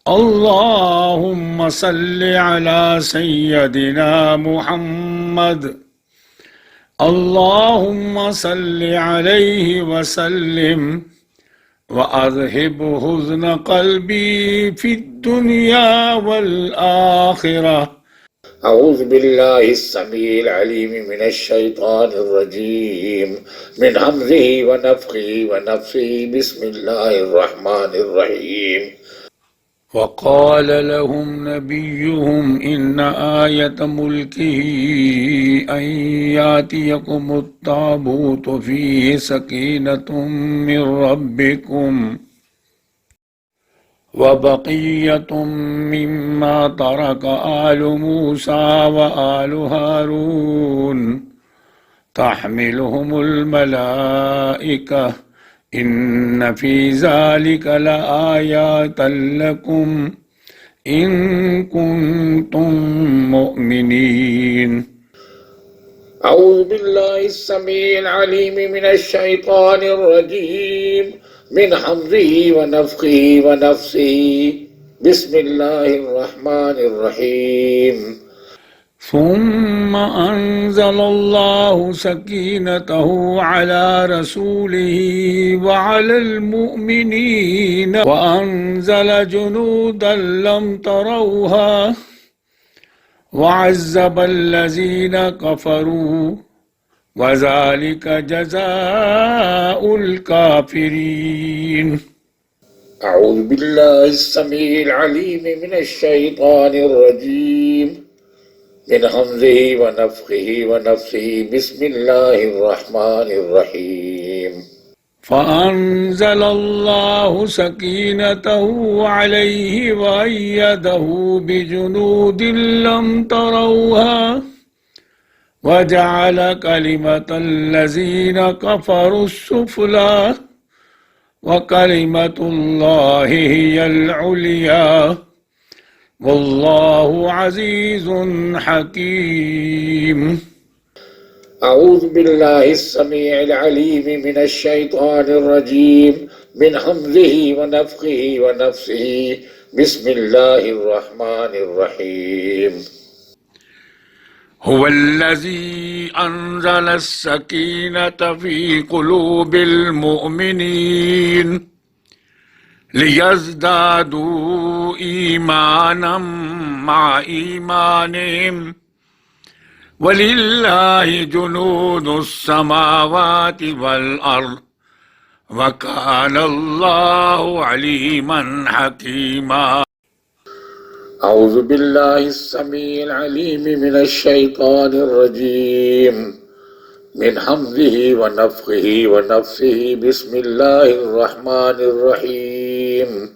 اللهم صل على سيدنا محمد. اللهم صل عليه وسلم وأذهب حزن قلبي في الدنيا والآخرة. أعوذ بالله السميع العليم من الشيطان الرجيم من همزه ونفخه ونفسه. بسم الله الرحمن الرحيم. وقال لهم نبيهم إن آية ملكه أن يأتيكم التابوت فيه سكينة من ربكم وبقية مما ترك آل موسى وآل هارون تحملهم الملائكة إن في ذلك لآيات لكم إن كنتم مؤمنين. أعوذ بالله السميع العليم من الشيطان الرجيم من حمزه ونفخه ونفسه. بسم الله الرحمن الرحيم. ثم أنزل الله سكينته على رسوله وعلى المؤمنين وأنزل جنودا لم تروها وعذب الذين كفروا وذلك جزاء الكافرين. أعوذ بالله السميع العليم من الشيطان الرجيم من همزه ونفخه ونفسه. بسم الله الرحمن الرحيم. فأنزل الله سكينته عليه وأيده بجنود لم تروها وجعل كلمة الذين كفروا السفلى وكلمة الله هي العليا والله عزيز حكيم. أعوذ بالله السميع العليم من الشيطان الرجيم من همزه ونفخه ونفسه. بسم الله الرحمن الرحيم. هو الذي أنزل السكينة في قلوب المؤمنين ليزدادوا إيمانا مع إيمانهم ولله جنود السماوات والأرض وكان الله عليما حكيما. أعوذ بالله السميع العليم من الشيطان الرجيم من حمزه ونفخه ونفسه. بسم الله الرحمن الرحيم.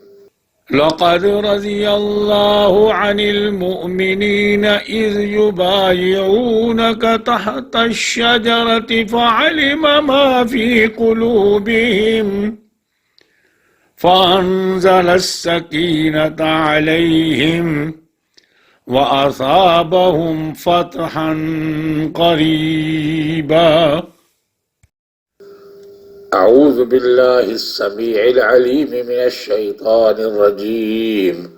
لقد رضي الله عن المؤمنين إذ يبايعونك تحت الشجرة فعلم ما في قلوبهم فأنزل السكينة عليهم وأصابهم فتحا قريبا. أعوذ بالله السميع العليم من الشيطان الرجيم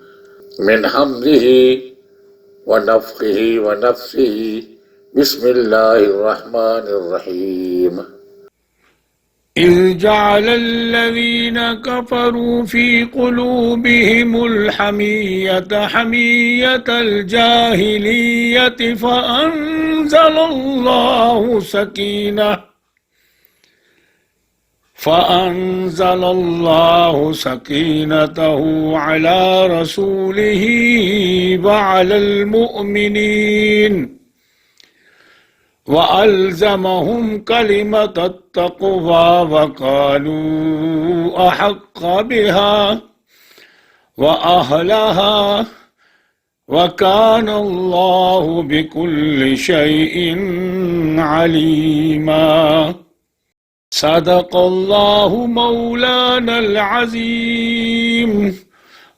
من حمزه ونفخه ونفسه. بسم الله الرحمن الرحيم. إذ جعل الذين كفروا في قلوبهم الحمية حمية الجاهلية فأنزل الله سكينته على رسوله وعلى المؤمنين وألزمهم كلمة التقوى وقالوا أحق بها وأهلها وكان الله بكل شيء عليما. صدق الله مولانا العظيم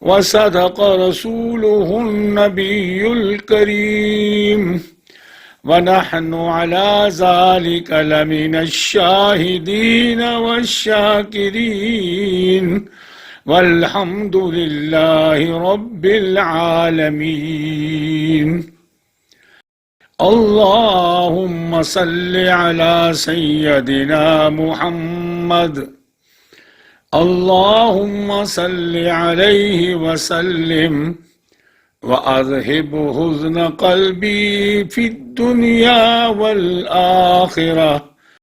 وصدق رسوله النبي الكريم ونحن على ذلك لمن الشاهدين والشاكرين والحمد لله رب العالمين. اللهم صل على سيدنا محمد. اللهم صل عليه وسلم وأذهب حزن قلبي في الدنيا والآخرة